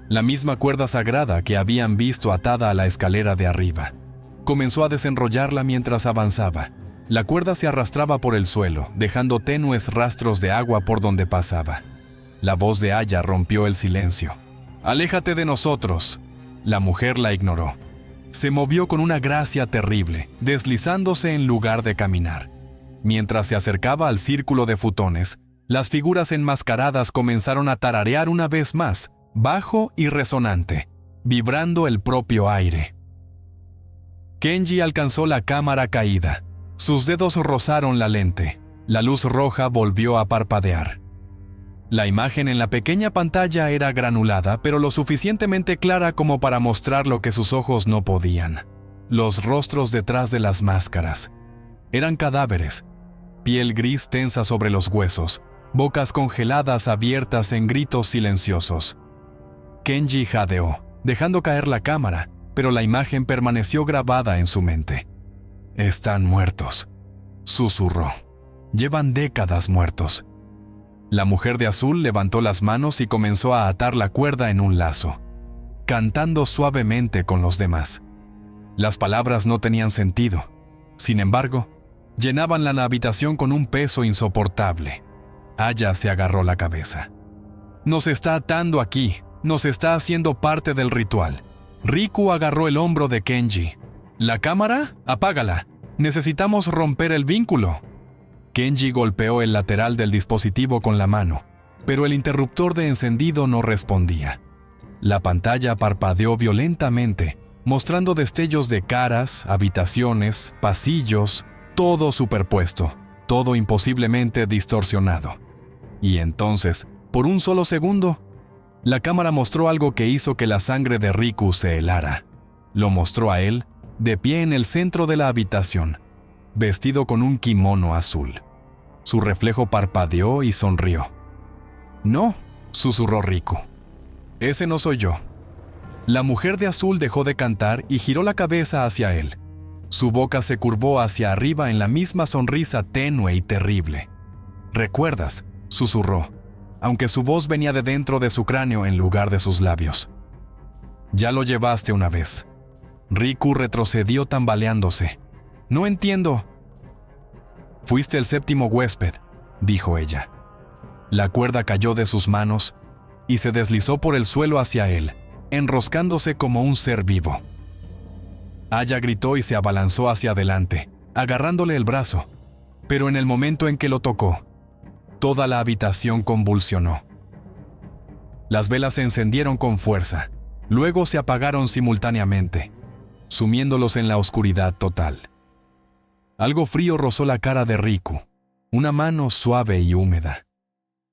la misma cuerda sagrada que habían visto atada a la escalera de arriba. Comenzó a desenrollarla mientras avanzaba. La cuerda se arrastraba por el suelo, dejando tenues rastros de agua por donde pasaba. La voz de Aya rompió el silencio. «¡Aléjate de nosotros!». La mujer la ignoró. Se movió con una gracia terrible, deslizándose en lugar de caminar. Mientras se acercaba al círculo de futones, las figuras enmascaradas comenzaron a tararear una vez más, bajo y resonante, vibrando el propio aire. Kenji alcanzó la cámara caída. Sus dedos rozaron la lente. La luz roja volvió a parpadear. La imagen en la pequeña pantalla era granulada, pero lo suficientemente clara como para mostrar lo que sus ojos no podían. Los rostros detrás de las máscaras. Eran cadáveres. piel gris tensa sobre los huesos, bocas congeladas abiertas en gritos silenciosos. Kenji jadeó, dejando caer la cámara, pero la imagen permaneció grabada en su mente. «Están muertos», susurró. «Llevan décadas muertos». La mujer de azul levantó las manos y comenzó a atar la cuerda en un lazo, cantando suavemente con los demás. Las palabras no tenían sentido. Sin embargo, llenaban la habitación con un peso insoportable. Aya se agarró la cabeza. «Nos está atando aquí, nos está haciendo parte del ritual». Riku agarró el hombro de Kenji. «¿La cámara? Apágala. Necesitamos romper el vínculo». Kenji golpeó el lateral del dispositivo con la mano, pero el interruptor de encendido no respondía. La pantalla parpadeó violentamente, mostrando destellos de caras, habitaciones, pasillos, todo superpuesto, todo imposiblemente distorsionado. Y entonces, por un solo segundo, la cámara mostró algo que hizo que la sangre de Riku se helara. Lo mostró a él, de pie en el centro de la habitación, vestido con un kimono azul. Su reflejo parpadeó y sonrió. «No», susurró Riku. «Ese no soy yo». La mujer de azul dejó de cantar y giró la cabeza hacia él. Su boca se curvó hacia arriba en la misma sonrisa tenue y terrible. «¿Recuerdas?», susurró, aunque su voz venía de dentro de su cráneo en lugar de sus labios. «Ya lo llevaste una vez». Riku retrocedió tambaleándose. «No entiendo». «Fuiste el séptimo huésped», dijo ella. La cuerda cayó de sus manos y se deslizó por el suelo hacia él, enroscándose como un ser vivo. Aya gritó y se abalanzó hacia adelante, agarrándole el brazo, pero en el momento en que lo tocó, toda la habitación convulsionó. Las velas se encendieron con fuerza, luego se apagaron simultáneamente, sumiéndolos en la oscuridad total. Algo frío rozó la cara de Riku, una mano suave y húmeda.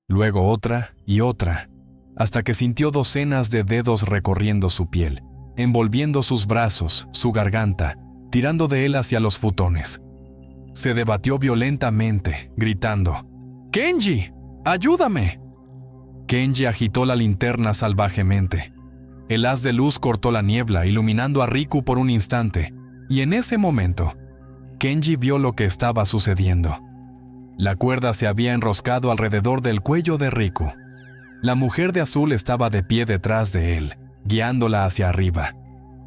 Luego otra y otra, hasta que sintió docenas de dedos recorriendo su piel, envolviendo sus brazos, su garganta, tirando de él hacia los futones. Se debatió violentamente, gritando: «¡Kenji! ¡Ayúdame!». Kenji agitó la linterna salvajemente. El haz de luz cortó la niebla, iluminando a Riku por un instante, y en ese momento, Kenji vio lo que estaba sucediendo. La cuerda se había enroscado alrededor del cuello de Riku. La mujer de azul estaba de pie detrás de él, guiándola hacia arriba.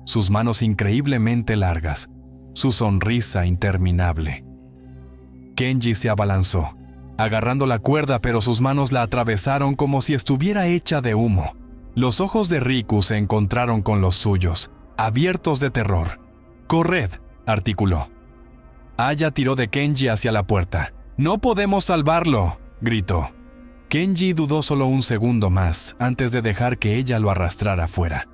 Sus manos increíblemente largas, su sonrisa interminable. Kenji se abalanzó, agarrando la cuerda, pero sus manos la atravesaron como si estuviera hecha de humo. Los ojos de Riku se encontraron con los suyos, abiertos de terror. «¡Corred!», articuló. Aya tiró de Kenji hacia la puerta. «¡No podemos salvarlo!», gritó. Kenji dudó solo un segundo más antes de dejar que ella lo arrastrara fuera.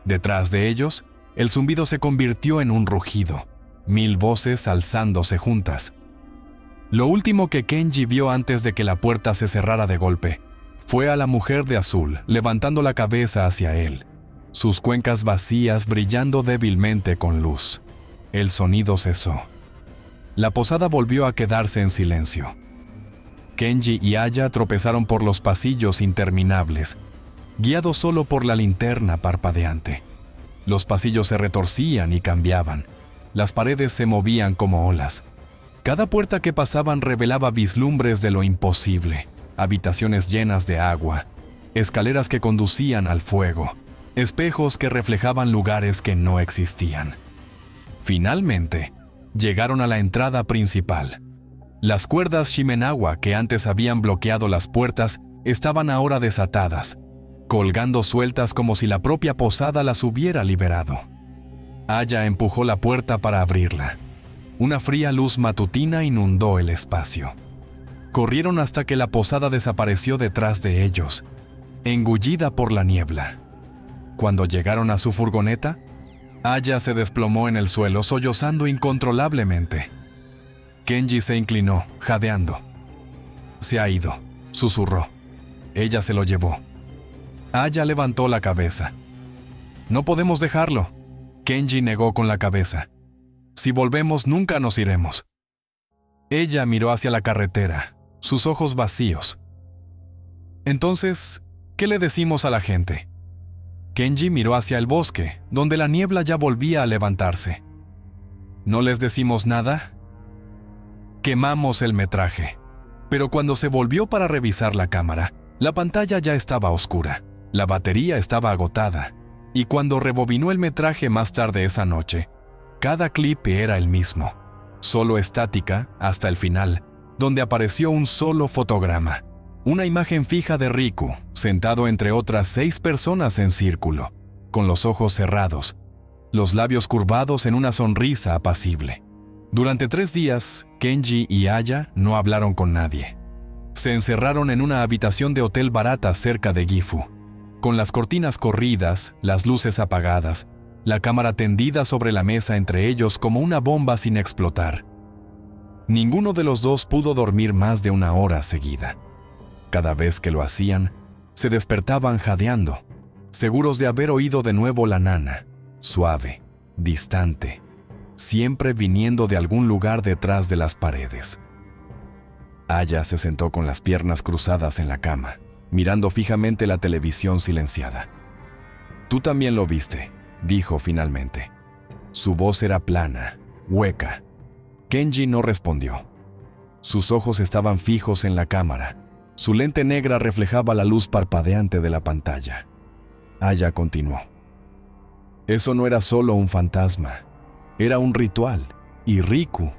Detrás de ellos, el zumbido se convirtió en un rugido, 1000 voces alzándose juntas. Lo último que Kenji vio antes de que la puerta se cerrara de golpe fue a la mujer de azul levantando la cabeza hacia él, sus cuencas vacías brillando débilmente con luz. El sonido cesó. La posada volvió a quedarse en silencio. Kenji y Aya tropezaron por los pasillos interminables, guiados solo por la linterna parpadeante. Los pasillos se retorcían y cambiaban. Las paredes se movían como olas. Cada puerta que pasaban revelaba vislumbres de lo imposible. Habitaciones llenas de agua, escaleras que conducían al fuego, espejos que reflejaban lugares que no existían. Finalmente, llegaron a la entrada principal. Las cuerdas Shimenawa que antes habían bloqueado las puertas estaban ahora desatadas, colgando sueltas como si la propia posada las hubiera liberado. Aya empujó la puerta para abrirla. Una fría luz matutina inundó el espacio. Corrieron hasta que la posada desapareció detrás de ellos, engullida por la niebla. Cuando llegaron a su furgoneta, Aya se desplomó en el suelo, sollozando incontrolablemente. Kenji se inclinó, jadeando. «Se ha ido», susurró. Ella se lo llevó. Aya levantó la cabeza. «No podemos dejarlo». Kenji negó con la cabeza. «Si volvemos, nunca nos iremos». Ella miró hacia la carretera, sus ojos vacíos. Entonces, ¿qué le decimos a la gente? Kenji miró hacia el bosque, donde la niebla ya volvía a levantarse. ¿No les decimos nada? Quemamos el metraje. Pero cuando se volvió para revisar la cámara, la pantalla ya estaba oscura, la batería estaba agotada, y cuando rebobinó el metraje más tarde esa noche, cada clip era el mismo, solo estática hasta el final, donde apareció un solo fotograma, una imagen fija de Riku, sentado entre otras 6 personas en círculo, con los ojos cerrados, los labios curvados en una sonrisa apacible. Durante 3 días, Kenji y Aya no hablaron con nadie. Se encerraron en una habitación de hotel barata cerca de Gifu, con las cortinas corridas, las luces apagadas, la cámara tendida sobre la mesa entre ellos como una bomba sin explotar. Ninguno de los dos pudo dormir más de 1 hora seguida. Cada vez que lo hacían, se despertaban jadeando, seguros de haber oído de nuevo la nana, suave, distante, siempre viniendo de algún lugar detrás de las paredes. Aya se sentó con las piernas cruzadas en la cama, mirando fijamente la televisión silenciada. «Tú también lo viste», dijo finalmente. Su voz era plana, hueca. Kenji no respondió. Sus ojos estaban fijos en la cámara. Su lente negra reflejaba la luz parpadeante de la pantalla. Aya continuó. «Eso no era solo un fantasma. Era un ritual, y Riku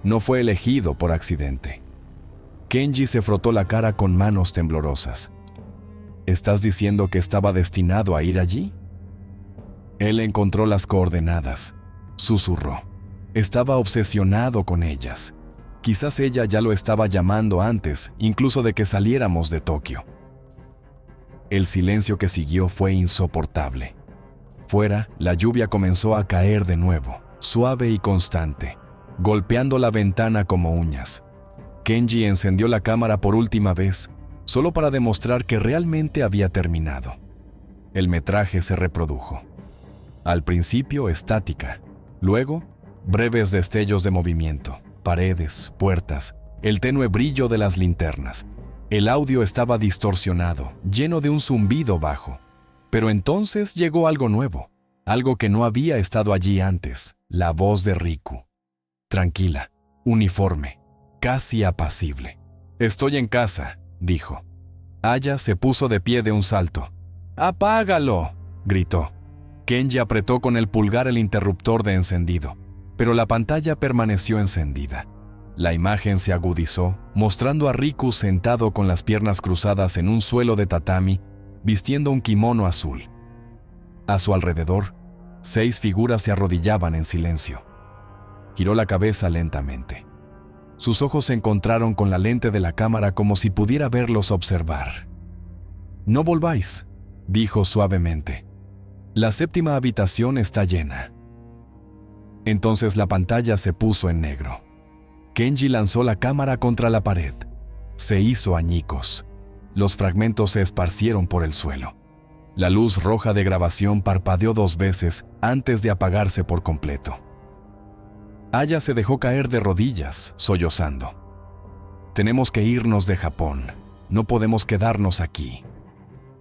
no fue elegido por accidente». Kenji se frotó la cara con manos temblorosas. «¿Estás diciendo que estaba destinado a ir allí?» Él encontró las coordenadas. Susurró. Estaba obsesionado con ellas. Quizás ella ya lo estaba llamando antes, incluso de que saliéramos de Tokio. El silencio que siguió fue insoportable. Fuera, la lluvia comenzó a caer de nuevo, suave y constante, golpeando la ventana como uñas. Kenji encendió la cámara por última vez, solo para demostrar que realmente había terminado. El metraje se reprodujo. Al principio estática, luego breves destellos de movimiento, paredes, puertas, el tenue brillo de las linternas. El audio estaba distorsionado, lleno de un zumbido bajo. Pero entonces llegó algo nuevo, algo que no había estado allí antes, la voz de Riku. Tranquila, uniforme, casi apacible. «Estoy en casa», dijo. Aya se puso de pie de un salto. «¡Apágalo!», gritó. Kenji apretó con el pulgar el interruptor de encendido, pero la pantalla permaneció encendida. La imagen se agudizó, mostrando a Riku sentado con las piernas cruzadas en un suelo de tatami, vistiendo un kimono azul. A su alrededor, 6 figuras se arrodillaban en silencio. Giró la cabeza lentamente. Sus ojos se encontraron con la lente de la cámara como si pudiera verlos observar. «No volváis», dijo suavemente. «La 7ª habitación está llena». Entonces la pantalla se puso en negro. Kenji lanzó la cámara contra la pared. Se hizo añicos. Los fragmentos se esparcieron por el suelo. La luz roja de grabación parpadeó 2 veces antes de apagarse por completo. Aya se dejó caer de rodillas, sollozando. «Tenemos que irnos de Japón. No podemos quedarnos aquí».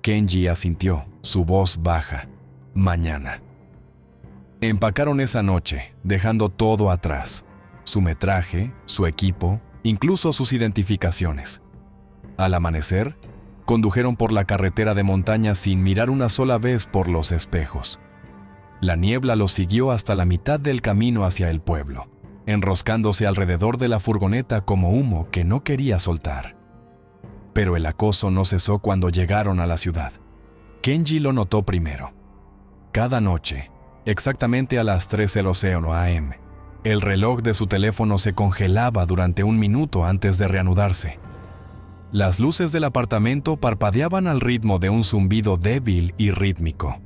Kenji asintió, su voz baja. «Mañana». Empacaron esa noche, dejando todo atrás. Su metraje, su equipo, incluso sus identificaciones. Al amanecer, condujeron por la carretera de montaña sin mirar una sola vez por los espejos. La niebla los siguió hasta la mitad del camino hacia el pueblo, enroscándose alrededor de la furgoneta como humo que no quería soltar. Pero el acoso no cesó cuando llegaron a la ciudad. Kenji lo notó primero. Cada noche, exactamente a las 3:00 am, el reloj de su teléfono se congelaba durante 1 minuto antes de reanudarse. Las luces del apartamento parpadeaban al ritmo de un zumbido débil y rítmico.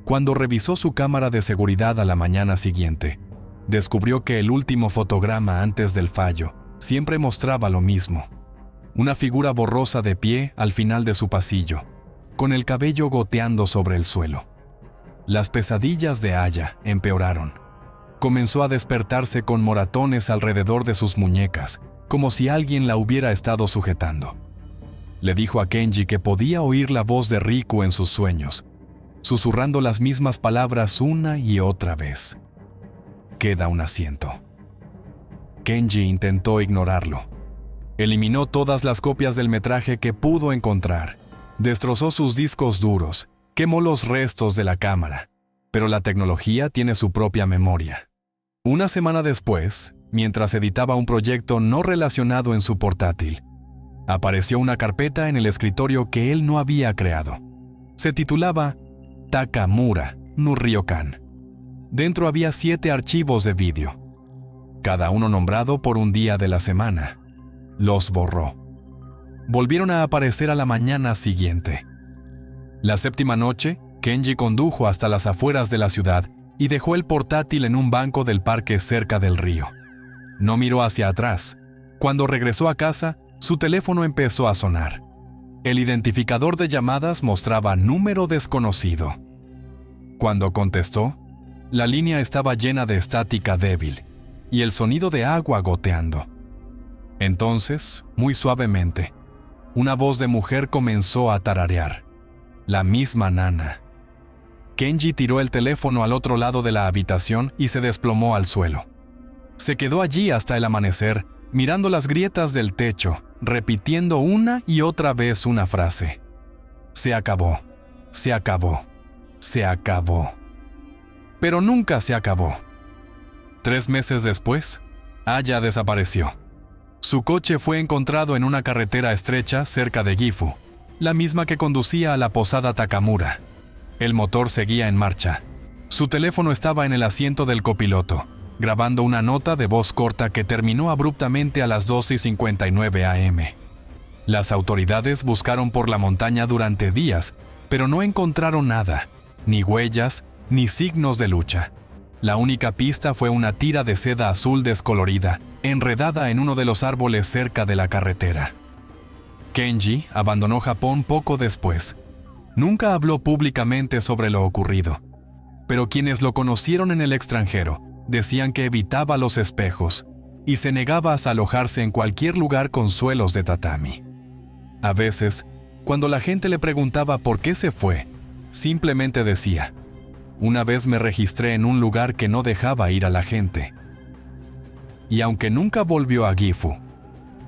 Cuando revisó su cámara de seguridad a la mañana siguiente, descubrió que el último fotograma antes del fallo siempre mostraba lo mismo. Una figura borrosa de pie al final de su pasillo, con el cabello goteando sobre el suelo. Las pesadillas de Aya empeoraron. Comenzó a despertarse con moratones alrededor de sus muñecas, como si alguien la hubiera estado sujetando. Le dijo a Kenji que podía oír la voz de Riku en sus sueños, susurrando las mismas palabras una y otra vez. Queda un asiento. Kenji intentó ignorarlo. Eliminó todas las copias del metraje que pudo encontrar, destrozó sus discos duros, quemó los restos de la cámara, pero la tecnología tiene su propia memoria. Una semana después, mientras editaba un proyecto no relacionado en su portátil, apareció una carpeta en el escritorio que él no había creado. Se titulaba Takamura no Ryokan. Dentro había 7 archivos de vídeo, cada uno nombrado por un día de la semana. Los borró. Volvieron a aparecer a la mañana siguiente. La 7ª noche, Kenji condujo hasta las afueras de la ciudad y dejó el portátil en un banco del parque cerca del río. No miró hacia atrás. Cuando regresó a casa, su teléfono empezó a sonar. El identificador de llamadas mostraba número desconocido. Cuando contestó, la línea estaba llena de estática débil y el sonido de agua goteando. Entonces, muy suavemente, una voz de mujer comenzó a tararear. La misma Nana. Kenji tiró el teléfono al otro lado de la habitación y se desplomó al suelo. Se quedó allí hasta el amanecer, mirando las grietas del techo, repitiendo una y otra vez una frase. Se acabó, se acabó, se acabó. Pero nunca se acabó. 3 meses después, Aya desapareció. Su coche fue encontrado en una carretera estrecha cerca de Gifu, la misma que conducía a la posada Takamura. El motor seguía en marcha. Su teléfono estaba en el asiento del copiloto, grabando una nota de voz corta que terminó abruptamente a las 12:59 a.m. Las autoridades buscaron por la montaña durante días, pero no encontraron nada, ni huellas, ni signos de lucha. La única pista fue una tira de seda azul descolorida, enredada en uno de los árboles cerca de la carretera. Kenji abandonó Japón poco después. Nunca habló públicamente sobre lo ocurrido, pero quienes lo conocieron en el extranjero decían que evitaba los espejos y se negaba a alojarse en cualquier lugar con suelos de tatami. A veces, cuando la gente le preguntaba por qué se fue, simplemente decía: una vez me registré en un lugar que no dejaba ir a la gente. Y aunque nunca volvió a Gifu,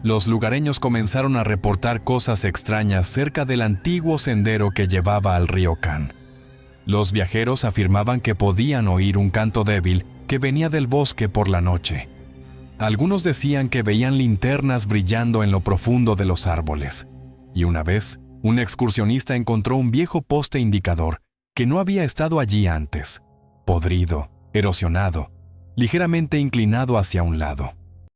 los lugareños comenzaron a reportar cosas extrañas cerca del antiguo sendero que llevaba al Ryokan. Los viajeros afirmaban que podían oír un canto débil que venía del bosque por la noche. Algunos decían que veían linternas brillando en lo profundo de los árboles. Y una vez, un excursionista encontró un viejo poste indicador que no había estado allí antes, podrido, erosionado, ligeramente inclinado hacia un lado.